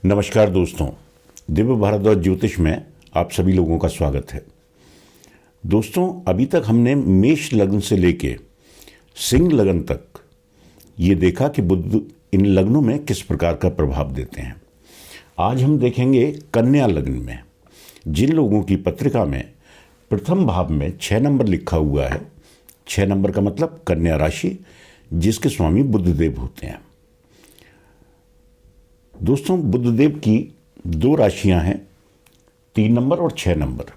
नमस्कार दोस्तों, दिव्य भारद्वाज ज्योतिष में आप सभी लोगों का स्वागत है। दोस्तों, अभी तक हमने मेष लग्न से लेके सिंह लग्न तक ये देखा कि बुध इन लग्नों में किस प्रकार का प्रभाव देते हैं। आज हम देखेंगे कन्या लग्न में जिन लोगों की पत्रिका में प्रथम भाव में 6 नंबर लिखा हुआ है। 6 नंबर का मतलब कन्या राशि, जिसके स्वामी बुधदेव होते हैं। दोस्तों, बुधदेव की 2 राशियां हैं, 3 नंबर और 6 नंबर।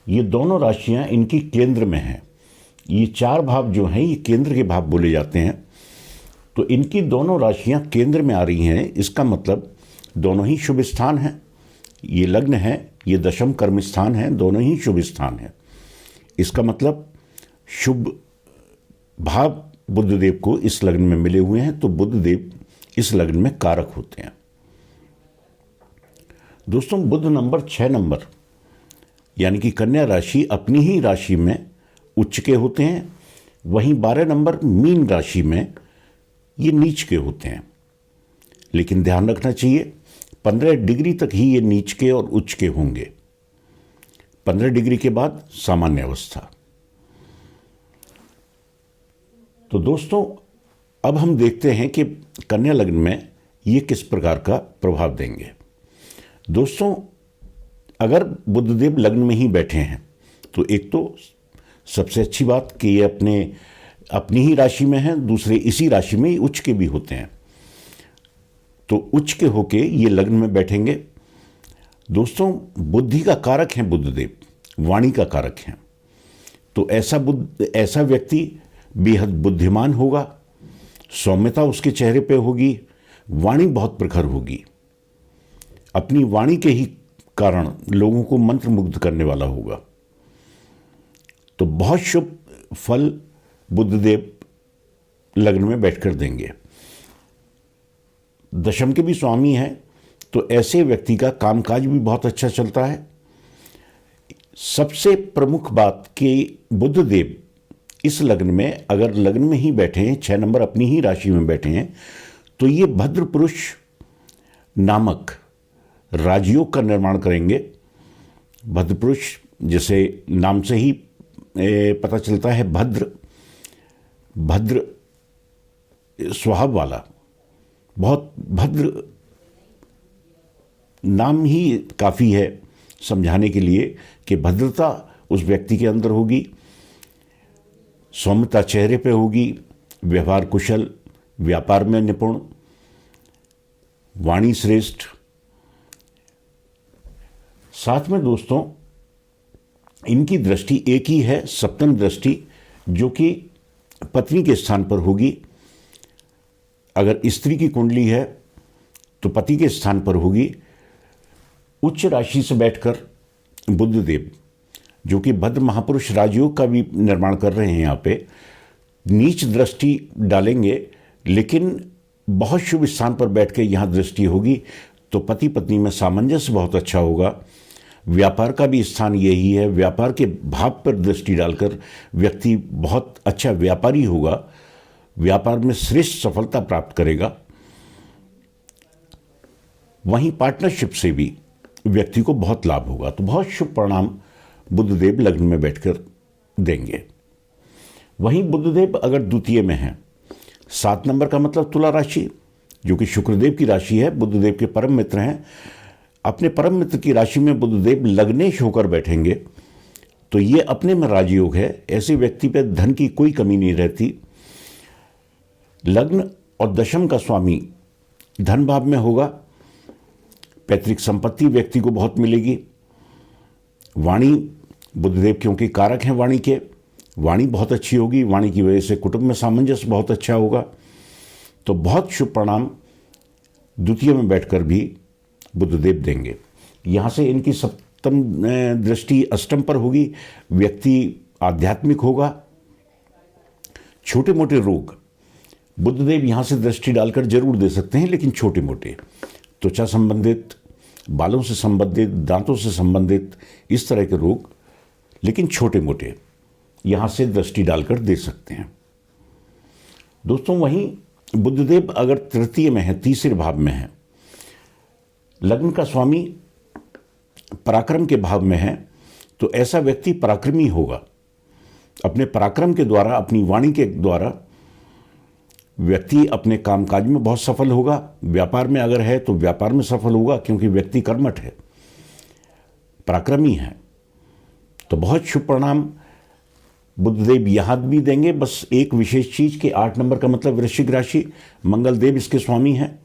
ये दोनों राशियां इनकी केंद्र में हैं। ये 4 भाव जो हैं ये केंद्र के भाव बोले जाते हैं। तो इनकी दोनों राशियां केंद्र में आ रही हैं, इसका मतलब दोनों ही शुभ स्थान हैं। ये लग्न है, ये दशम कर्म स्थान है, दोनों ही शुभ स्थान हैं। इसका मतलब शुभ भाव बुधदेव को इस लग्न में मिले हुए हैं, तो बुधदेव इस लग्न में कारक होते हैं। दोस्तों, बुध नंबर 6 नंबर यानी कि कन्या राशि अपनी ही राशि में उच्च के होते हैं, वहीं 12 नंबर मीन राशि में ये नीच के होते हैं। लेकिन ध्यान रखना चाहिए 15 डिग्री तक ही ये नीच के और उच्च के होंगे। 15 डिग्री के बाद सामान्य अवस्था। तो दोस्तों, अब हम देखते हैं कि कन्या लग्न में ये किस प्रकार का प्रभाव देंगे। दोस्तों, अगर बुधदेव लग्न में ही बैठे हैं तो एक तो सबसे अच्छी बात कि ये अपनी ही राशि में हैं, दूसरे इसी राशि में उच्च के भी होते हैं। तो उच्च के होके ये लग्न में बैठेंगे। दोस्तों, बुद्धि का कारक हैं बुधदेव, वाणी का कारक हैं। तो ऐसा व्यक्ति बेहद बुद्धिमान होगा, सौम्यता उसके चेहरे पे होगी, वाणी बहुत प्रखर होगी, अपनी वाणी के ही कारण लोगों को मंत्रमुग्ध करने वाला होगा। तो बहुत शुभ फल बुधदेव लग्न में बैठकर देंगे। दशम के भी स्वामी हैं, तो ऐसे व्यक्ति का कामकाज भी बहुत अच्छा चलता है। सबसे प्रमुख बात कि बुधदेव इस लग्न में अगर लग्न में ही बैठे हैं, 6 नंबर अपनी ही राशि में बैठे हैं, तो ये भद्र पुरुष नामक राजयोग का निर्माण करेंगे। भद्र पुरुष जैसे नाम से ही पता चलता है, भद्र स्वभाव वाला, बहुत भद्र नाम ही काफ़ी है समझाने के लिए कि भद्रता उस व्यक्ति के अंदर होगी, सौम्यता चेहरे पे होगी, व्यवहार कुशल, व्यापार में निपुण, वाणी श्रेष्ठ। साथ में दोस्तों, इनकी दृष्टि एक ही है, सप्तम दृष्टि, जो कि पत्नी के स्थान पर होगी। अगर स्त्री की कुंडली है तो पति के स्थान पर होगी। उच्च राशि से बैठकर बुधदेव, जो कि भद्र महापुरुष राजयोग का भी निर्माण कर रहे हैं, यहाँ पे नीच दृष्टि डालेंगे, लेकिन बहुत शुभ स्थान पर बैठ के यहाँ दृष्टि होगी। तो पति पत्नी में सामंजस्य बहुत अच्छा होगा। व्यापार का भी स्थान यही है, व्यापार के भाव पर दृष्टि डालकर व्यक्ति बहुत अच्छा व्यापारी होगा, व्यापार में श्रेष्ठ सफलता प्राप्त करेगा। वहीं पार्टनरशिप से भी व्यक्ति को बहुत लाभ होगा। तो बहुत शुभ परिणाम बुधदेव लग्न में बैठकर देंगे। वहीं बुधदेव अगर द्वितीय में है, 7 नंबर का मतलब तुला राशि, जो कि शुक्रदेव की राशि है, बुधदेव के परम मित्र हैं। अपने परम मित्र की राशि में बुधदेव लग्नेश होकर बैठेंगे, तो ये अपने में राजयोग है। ऐसे व्यक्ति पे धन की कोई कमी नहीं रहती। लग्न और दशम का स्वामी धन भाव में होगा, पैतृक संपत्ति व्यक्ति को बहुत मिलेगी। वाणी, बुधदेव क्योंकि कारक हैं वाणी के, वाणी बहुत अच्छी होगी, वाणी की वजह से कुटुंब में सामंजस्य बहुत अच्छा होगा। तो बहुत शुभ परिणाम द्वितीय में बैठकर भी बुधदेव देंगे। यहाँ से इनकी सप्तम दृष्टि अष्टम पर होगी, व्यक्ति आध्यात्मिक होगा। छोटे मोटे रोग बुधदेव यहाँ से दृष्टि डालकर जरूर दे सकते हैं, लेकिन छोटे मोटे, त्वचा संबंधित, बालों से संबंधित, दांतों से संबंधित, इस तरह के रोग, लेकिन छोटे मोटे यहाँ से दृष्टि डालकर दे सकते हैं। दोस्तों, वहीं बुधदेव अगर तृतीय में है, तीसरे भाव में है, लग्न का स्वामी पराक्रम के भाव में है, तो ऐसा व्यक्ति पराक्रमी होगा। अपने पराक्रम के द्वारा, अपनी वाणी के द्वारा व्यक्ति अपने कामकाज में बहुत सफल होगा। व्यापार में अगर है तो व्यापार में सफल होगा, क्योंकि व्यक्ति कर्मठ है, पराक्रमी है। तो बहुत शुभ परिणाम बुधदेव यहाँ भी देंगे। बस एक विशेष चीज कि 8 नंबर का मतलब वृश्चिक राशि, मंगल देव इसके स्वामी हैं।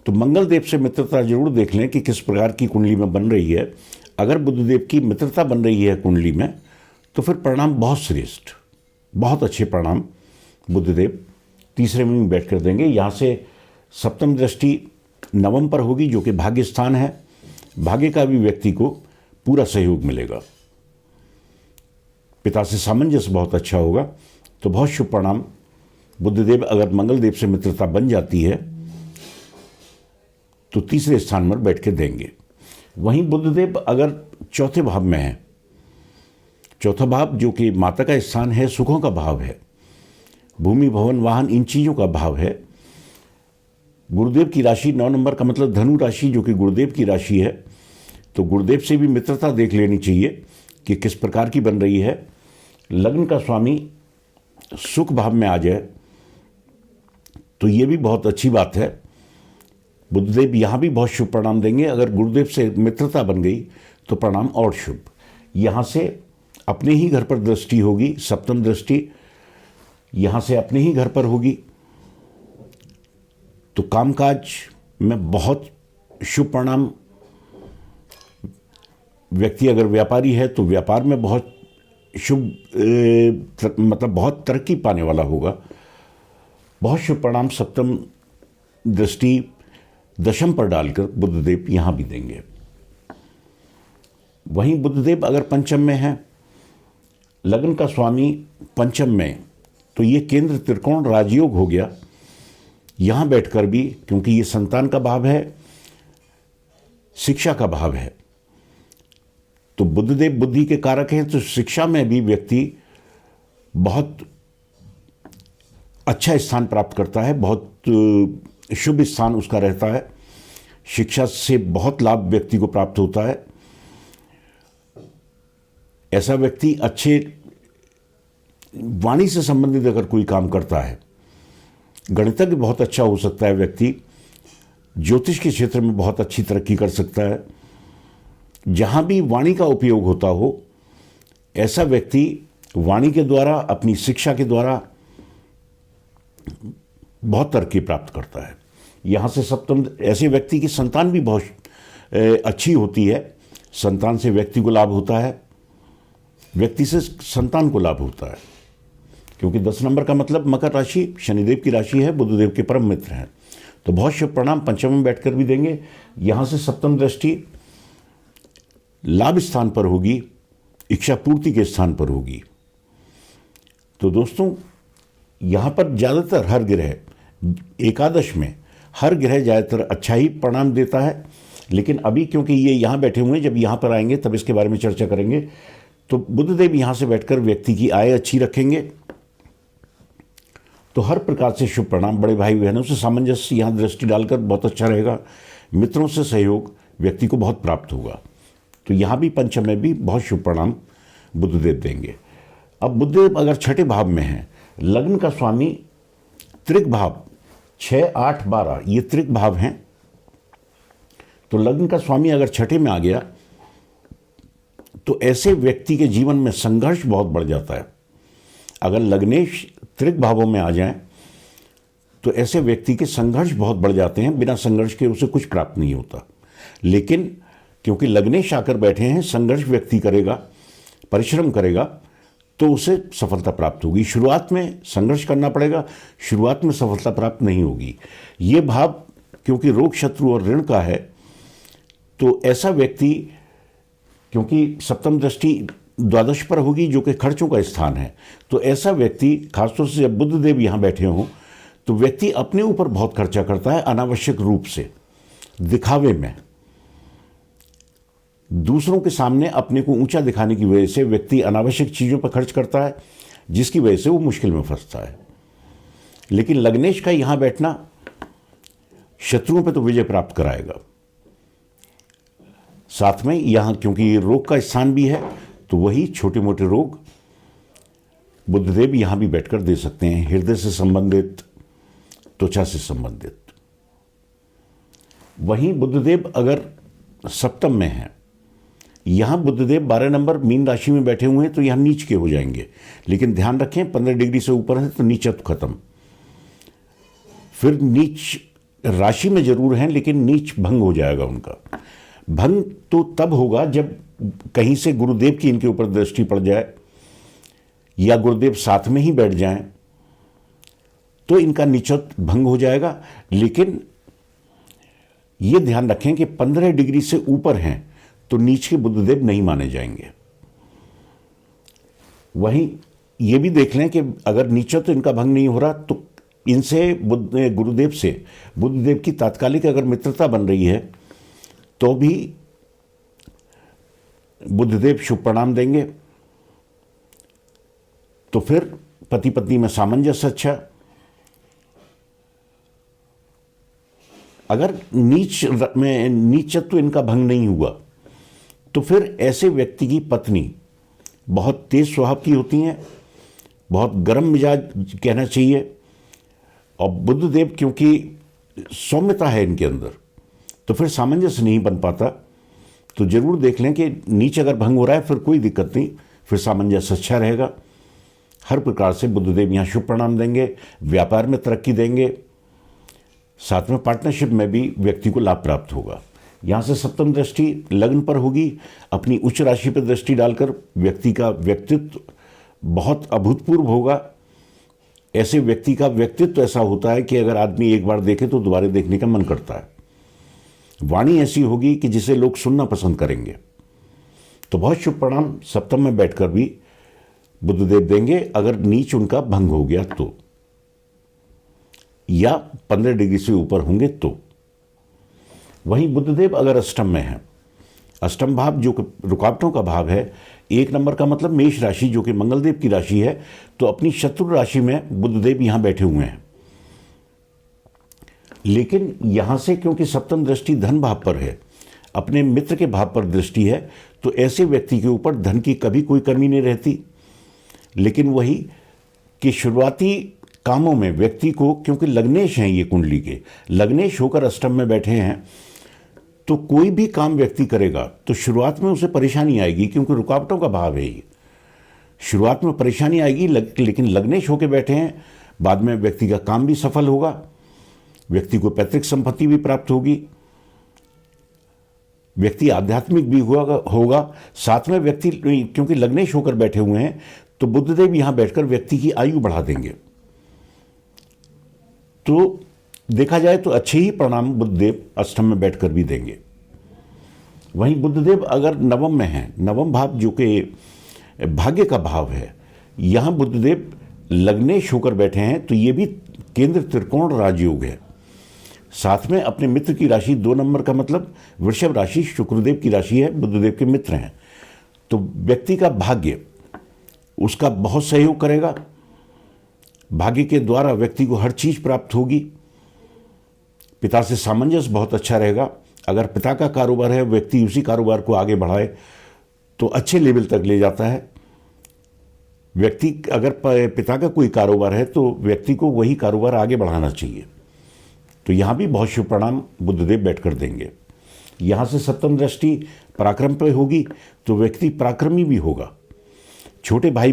तो मंगल देव से मित्रता जरूर देख लें कि किस प्रकार की कुंडली में बन रही है। अगर बुधदेव की मित्रता बन रही है कुंडली में, तो फिर परिणाम बहुत श्रेष्ठ, बहुत अच्छे परिणाम बुधदेव तीसरे में बैठ कर देंगे। यहाँ से सप्तम दृष्टि नवम पर होगी, जो कि भाग्य स्थान है। भाग्य का भी व्यक्ति को पूरा सहयोग मिलेगा। पिता से सामंजस्य बहुत अच्छा होगा। तो बहुत शुभ परिणाम बुधदेव अगर मंगल देव से मित्रता बन जाती है तो तीसरे स्थान पर बैठ के देंगे। वहीं बुधदेव अगर चौथे भाव में है, चौथा भाव जो कि माता का स्थान है, सुखों का भाव है, भूमि भवन वाहन इन चीजों का भाव है। गुरुदेव की राशि 9 नंबर का मतलब धनु राशि, जो कि गुरुदेव की राशि है। तो गुरुदेव से भी मित्रता देख लेनी चाहिए कि किस प्रकार की बन रही है। लग्न का स्वामी सुख भाव में आ जाए तो ये भी बहुत अच्छी बात है। बुधदेव यहाँ भी बहुत शुभ परिणाम देंगे। अगर गुरुदेव से मित्रता बन गई तो परिणाम और शुभ। यहाँ से अपने ही घर पर दृष्टि होगी, सप्तम दृष्टि यहाँ से अपने ही घर पर होगी। तो कामकाज में बहुत शुभ परिणाम। व्यक्ति अगर व्यापारी है तो व्यापार में बहुत शुभ मतलब बहुत तरक्की पाने वाला होगा। बहुत शुभ परिणाम सप्तम दृष्टि दशम पर डालकर बुधदेव यहां भी देंगे। वहीं बुधदेव अगर पंचम में है, लग्न का स्वामी पंचम में, तो ये केंद्र त्रिकोण राजयोग हो गया। यहां बैठकर भी, क्योंकि ये संतान का भाव है, शिक्षा का भाव है, तो बुधदेव बुद्धि के कारक हैं। तो शिक्षा में भी व्यक्ति बहुत अच्छा स्थान प्राप्त करता है, बहुत शुभ स्थान उसका रहता है। शिक्षा से बहुत लाभ व्यक्ति को प्राप्त होता है। ऐसा व्यक्ति अच्छे वाणी से संबंधित अगर कोई काम करता है, गणितज्ञ बहुत अच्छा हो सकता है व्यक्ति, ज्योतिष के क्षेत्र में बहुत अच्छी तरक्की कर सकता है। जहां भी वाणी का उपयोग होता हो, ऐसा व्यक्ति वाणी के द्वारा, अपनी शिक्षा के द्वारा बहुत तरक्की प्राप्त करता है। यहां से सप्तम, ऐसे व्यक्ति की संतान भी बहुत अच्छी होती है। संतान से व्यक्ति को लाभ होता है, व्यक्ति से संतान को लाभ होता है, क्योंकि 10 नंबर का मतलब मकर राशि शनिदेव की राशि है, बुधदेव के परम मित्र हैं। तो बहुत शुभ परिणाम पंचम में बैठकर भी देंगे। यहां से सप्तम दृष्टि लाभ स्थान पर होगी, इच्छा पूर्ति के स्थान पर होगी। तो दोस्तों, यहां पर ज्यादातर हर ग्रह, एकादश में हर ग्रह ज्यादातर अच्छा ही परिणाम देता है। लेकिन अभी क्योंकि ये यहां बैठे हुए हैं, जब यहां पर आएंगे तब इसके बारे में चर्चा करेंगे। तो बुधदेव यहां से बैठकर व्यक्ति की आय अच्छी रखेंगे। तो हर प्रकार से शुभ परिणाम। बड़े भाई बहनों से सामंजस्य यहां दृष्टि डालकर बहुत अच्छा रहेगा। मित्रों से सहयोग व्यक्ति को बहुत प्राप्त होगा। तो यहां भी पंचम में भी बहुत शुभ परिणाम बुधदेव देंगे। अब बुधदेव अगर छठे भाव में है, लग्न का स्वामी त्रिक भाव 6, 8, 12 ये त्रिक भाव हैं। तो लग्न का स्वामी अगर छठे में आ गया तो ऐसे व्यक्ति के जीवन में संघर्ष बहुत बढ़ जाता है। अगर लग्नेश त्रिक भावों में आ जाएं तो ऐसे व्यक्ति के संघर्ष बहुत बढ़ जाते हैं। बिना संघर्ष के उसे कुछ प्राप्त नहीं होता। लेकिन क्योंकि लग्नेश आकर बैठे हैं, संघर्ष व्यक्ति करेगा, परिश्रम करेगा, तो उसे सफलता प्राप्त होगी। शुरुआत में संघर्ष करना पड़ेगा, शुरुआत में सफलता प्राप्त नहीं होगी। ये भाव क्योंकि रोग, शत्रु और ऋण का है, तो ऐसा व्यक्ति, क्योंकि सप्तम दृष्टि द्वादश पर होगी जो कि खर्चों का स्थान है, तो ऐसा व्यक्ति, खासतौर से जब बुधदेव यहाँ बैठे हों, तो व्यक्ति अपने ऊपर बहुत खर्चा करता है अनावश्यक रूप से, दिखावे में। दूसरों के सामने अपने को ऊंचा दिखाने की वजह से व्यक्ति अनावश्यक चीजों पर खर्च करता है, जिसकी वजह से वो मुश्किल में फंसता है। लेकिन लग्नेश का यहां बैठना शत्रुओं पर तो विजय प्राप्त कराएगा। साथ में यहाँ क्योंकि ये रोग का स्थान भी है, तो वही छोटे मोटे रोग बुधदेव यहाँ भी बैठकर दे सकते हैं, हृदय से संबंधित, त्वचा से संबंधित। वहीं बुधदेव अगर सप्तम में है, यहाँ बुधदेव 12 नंबर मीन राशि में बैठे हुए हैं, तो यहाँ नीच के हो जाएंगे। लेकिन ध्यान रखें 15 डिग्री से ऊपर है तो नीचत्व खत्म। फिर नीच राशि में जरूर हैं, लेकिन नीच भंग हो जाएगा उनका। भंग तो तब होगा जब कहीं से गुरुदेव की इनके ऊपर दृष्टि पड़ जाए या गुरुदेव साथ में ही बैठ जाएं, तो इनका नीचत्व भंग हो जाएगा। लेकिन ये ध्यान रखें कि 15 डिग्री से ऊपर हैं तो नीच के बुधदेव नहीं माने जाएंगे। वहीं ये भी देख लें कि अगर नीचत्व इनका भंग नहीं हो रहा तो इनसे गुरुदेव से बुधदेव की तात्कालिक अगर मित्रता बन रही है तो भी बुधदेव शुभ परिणाम देंगे। तो फिर पति पत्नी में सामंजस्य अच्छा। अगर नीचत्व इनका भंग नहीं हुआ तो फिर ऐसे व्यक्ति की पत्नी बहुत तेज स्वभाव की होती हैं, बहुत गर्म मिजाज कहना चाहिए। और बुधदेव क्योंकि सौम्यता है इनके अंदर, तो फिर सामंजस्य नहीं बन पाता। तो जरूर देख लें कि नीच अगर भंग हो रहा है फिर कोई दिक्कत नहीं, फिर सामंजस्य अच्छा रहेगा। हर प्रकार से बुधदेव यहाँ शुभ परिणाम देंगे, व्यापार में तरक्की देंगे, साथ में पार्टनरशिप में भी व्यक्ति को लाभ प्राप्त होगा। यहाँ से सप्तम दृष्टि लग्न पर होगी, अपनी उच्च राशि पर दृष्टि डालकर व्यक्ति का व्यक्तित्व बहुत अभूतपूर्व होगा। ऐसे व्यक्ति का व्यक्तित्व ऐसा होता है कि अगर आदमी एक बार देखे तो दोबारा देखने का मन करता है। वाणी ऐसी होगी कि जिसे लोग सुनना पसंद करेंगे। तो बहुत शुभ परिणाम सप्तम में बैठकर भी बुधदेव देंगे, अगर नीच उनका भंग हो गया तो, या 15 डिग्री से ऊपर होंगे तो। वहीं बुधदेव अगर अष्टम में है, अष्टम भाव जो रुकावटों का भाव है, 1 नंबर का मतलब मेष राशि जो कि मंगलदेव की राशि है, तो अपनी शत्रु राशि में बुधदेव यहां बैठे हुए हैं। लेकिन यहां से क्योंकि सप्तम दृष्टि धन भाव पर है, अपने मित्र के भाव पर दृष्टि है, तो ऐसे व्यक्ति के ऊपर धन की कभी कोई कमी नहीं रहती। लेकिन वही कि शुरुआती कामों में व्यक्ति को, क्योंकि लग्नेश हैं ये कुंडली के, लग्नेश होकर अष्टम में बैठे हैं, तो कोई भी काम व्यक्ति करेगा तो शुरुआत में उसे परेशानी आएगी, क्योंकि रुकावटों का भाव है ये। शुरुआत में परेशानी आएगी, लेकिन लग्नेश होकर बैठे हैं, बाद में व्यक्ति का काम भी सफल होगा, व्यक्ति को पैतृक संपत्ति भी प्राप्त होगी, व्यक्ति आध्यात्मिक भी होगा। साथ में व्यक्ति क्योंकि लग्नेश होकर बैठे हुए हैं तो बुधदेव यहां बैठकर व्यक्ति की आयु बढ़ा देंगे। तो देखा जाए तो अच्छे ही परिणाम बुधदेव अष्टम में बैठकर भी देंगे। वहीं बुधदेव अगर नवम में है, नवम भाव जो कि भाग्य का भाव है, यहां बुधदेव लग्नेश होकर बैठे हैं, तो ये भी केंद्र त्रिकोण राजयोग है। साथ में अपने मित्र की राशि 2 नंबर का मतलब वृषभ राशि शुक्रदेव की राशि है, बुधदेव के मित्र हैं, तो व्यक्ति का भाग्य उसका बहुत सहयोग करेगा। भाग्य के द्वारा व्यक्ति को हर चीज प्राप्त होगी। पिता से सामंजस्य बहुत अच्छा रहेगा। अगर पिता का कारोबार है, व्यक्ति उसी कारोबार को आगे बढ़ाए तो अच्छे लेवल तक ले जाता है। व्यक्ति अगर पिता का कोई कारोबार है तो व्यक्ति को वही कारोबार आगे बढ़ाना चाहिए। तो यहां भी बहुत शुभ परिणाम बुधदेव बैठकर देंगे। यहां से सप्तम दृष्टि पराक्रम पर होगी तो व्यक्ति पराक्रमी भी होगा। छोटे भाई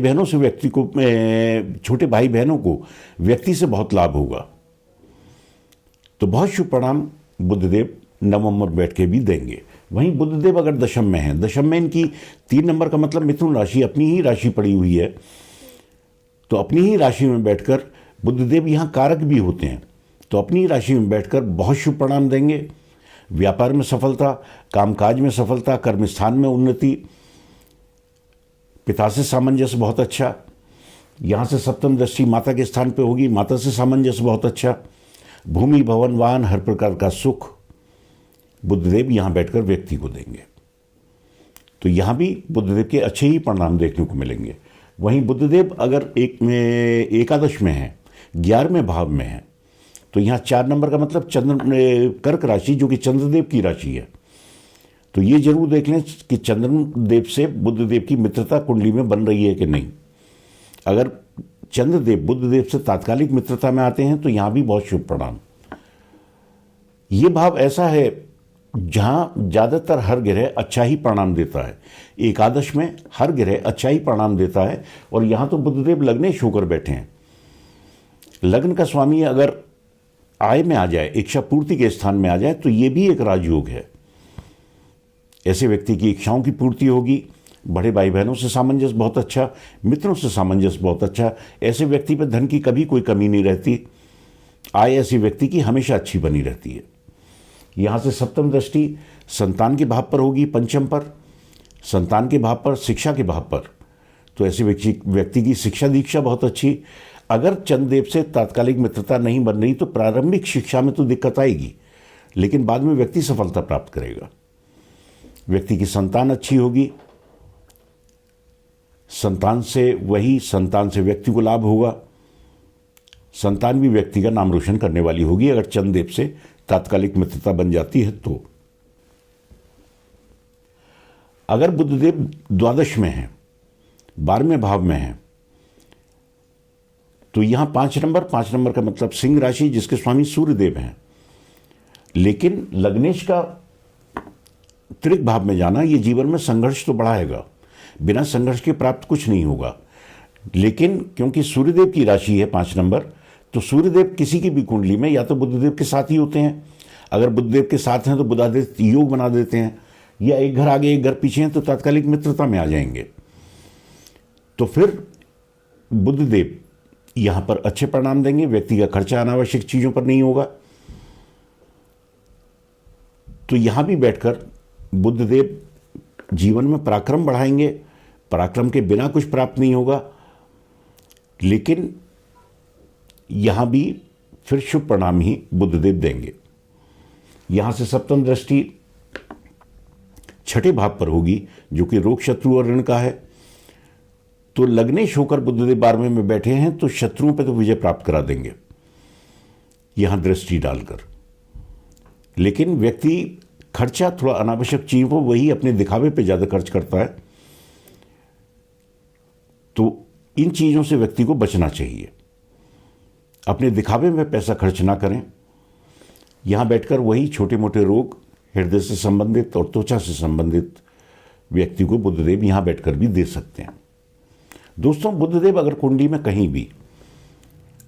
बहनों को व्यक्ति से बहुत लाभ होगा। तो बहुत शुभ परिणाम बुधदेव नवम में बैठ के भी देंगे। वहीं बुधदेव अगर दशम में है, दशम में इनकी 3 नंबर का मतलब मिथुन राशि, अपनी ही राशि पड़ी हुई है, तो अपनी ही राशि में बैठकर बुधदेव यहाँ कारक भी होते हैं, तो अपनी ही राशि में बैठकर बहुत शुभ परिणाम देंगे। व्यापार में सफलता, कामकाज में सफलता, कर्म स्थान में उन्नति, पिता से सामंजस्य बहुत अच्छा। यहाँ से सप्तम दृष्टि माता के स्थान पे होगी, माता से सामंजस्य बहुत अच्छा। भूमि भवन वाहन हर प्रकार का सुख बुधदेव यहाँ बैठकर व्यक्ति को देंगे। तो यहाँ भी बुधदेव के अच्छे ही परिणाम देखने को मिलेंगे। वहीं बुधदेव अगर एकादश में है, 11वें भाव में है, तो यहाँ 4 नंबर का मतलब कर्क राशि जो कि चंद्रदेव की राशि है, तो ये जरूर देख लें कि चंद्रदेव से बुधदेव की मित्रता कुंडली में बन रही है कि नहीं। अगर चंद्रदेव बुधदेव से तात्कालिक मित्रता में आते हैं तो यहां भी बहुत शुभ परिणाम। ये भाव ऐसा है जहां ज्यादातर हर ग्रह अच्छा ही परिणाम देता है। एकादश में हर ग्रह अच्छा ही परिणाम देता है, और यहां तो बुधदेव लग्नेश होकर बैठे हैं। लग्न का स्वामी अगर आय में आ जाए, इच्छा पूर्ति के स्थान में आ जाए, तो ये भी एक राजयोग है। ऐसे व्यक्ति की इच्छाओं की पूर्ति होगी। बड़े भाई बहनों से सामंजस्य बहुत अच्छा, मित्रों से सामंजस्य बहुत अच्छा। ऐसे व्यक्ति पर धन की कभी कोई कमी नहीं रहती। आय ऐसी व्यक्ति की हमेशा अच्छी बनी रहती है। यहां से सप्तम दृष्टि संतान के भाव पर होगी, पंचम पर, संतान के भाव पर, शिक्षा के भाव पर। तो ऐसे व्यक्ति की शिक्षा दीक्षा बहुत अच्छी। अगर चंद्रदेव से तात्कालिक मित्रता नहीं बन रही तो प्रारंभिक शिक्षा में तो दिक्कत आएगी, लेकिन बाद में व्यक्ति सफलता प्राप्त करेगा। व्यक्ति की संतान अच्छी होगी, संतान से व्यक्ति को लाभ होगा। संतान भी व्यक्ति का नाम रोशन करने वाली होगी अगर चंद्रदेव से तात्कालिक मित्रता बन जाती है तो। अगर बुधदेव द्वादश में है, 12वें भाव में है, तो यहां 5 नंबर का मतलब सिंह राशि, जिसके स्वामी सूर्यदेव हैं। लेकिन लग्नेश का त्रिक भाव में जाना ये जीवन में संघर्ष तो बढ़ाएगा, बिना संघर्ष के प्राप्त कुछ नहीं होगा। लेकिन क्योंकि सूर्यदेव की राशि है 5 नंबर, तो सूर्यदेव किसी की भी कुंडली में या तो बुधदेव के साथ ही होते हैं। अगर बुधदेव के साथ हैं तो बुधादेव योग बना देते हैं, या एक घर आगे एक घर पीछे हैं तो तात्कालिक मित्रता में आ जाएंगे। तो फिर बुधदेव यहां पर अच्छे परिणाम देंगे। व्यक्ति का खर्चा अनावश्यक चीजों पर नहीं होगा। तो यहां भी बैठकर बुधदेव जीवन में पराक्रम बढ़ाएंगे। पराक्रम के बिना कुछ प्राप्त नहीं होगा, लेकिन यहां भी फिर शुभ परिणाम ही बुधदेव देंगे। यहां से सप्तम दृष्टि 6ठे भाव पर होगी, जो कि रोग, शत्रु और ऋण का है। तो लग्नेश होकर बुधदेव 12वें में बैठे हैं, तो शत्रुओं पर तो विजय प्राप्त करा देंगे यहां दृष्टि डालकर। लेकिन व्यक्ति खर्चा थोड़ा अनावश्यक चीजों को, वही अपने दिखावे पे ज्यादा खर्च करता है। तो इन चीजों से व्यक्ति को बचना चाहिए। अपने दिखावे में पैसा खर्च ना करें। यहां बैठकर वही छोटे मोटे रोग, हृदय से संबंधित और त्वचा से संबंधित, व्यक्ति को बुधदेव यहां बैठकर भी दे सकते हैं। दोस्तों, बुधदेव अगर कुंडली में कहीं भी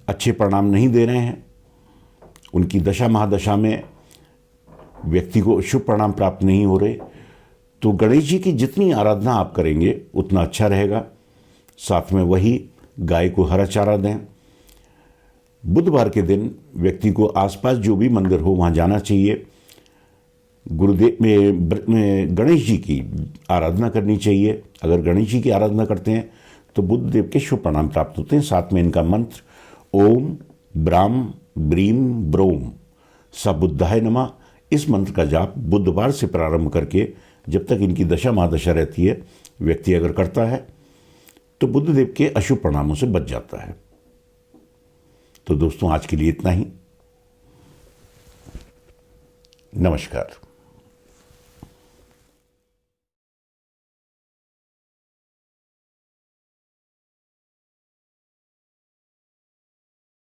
अच्छे परिणाम नहीं दे रहे हैं, उनकी दशा महादशा में व्यक्ति को शुभ परिणाम प्राप्त नहीं हो रहे, तो गणेश जी की जितनी आराधना आप करेंगे उतना अच्छा रहेगा। साथ में वही गाय को हरा चारा दें। बुधवार के दिन व्यक्ति को आसपास जो भी मंदिर हो वहां जाना चाहिए। गुरुदेव में गणेश जी की आराधना करनी चाहिए। अगर गणेश जी की आराधना करते हैं तो बुधदेव के शुभ परिणाम प्राप्त होते हैं। साथ में इनका मंत्र ओम ब्राम ब्रीम ब्रोम स बुद्धाय नमः, इस मंत्र का जाप बुधवार से प्रारंभ करके जब तक इनकी दशा महादशा रहती है व्यक्ति अगर करता है तो बुधदेव के अशुभ परिणामों से बच जाता है। तो दोस्तों, आज के लिए इतना ही। नमस्कार।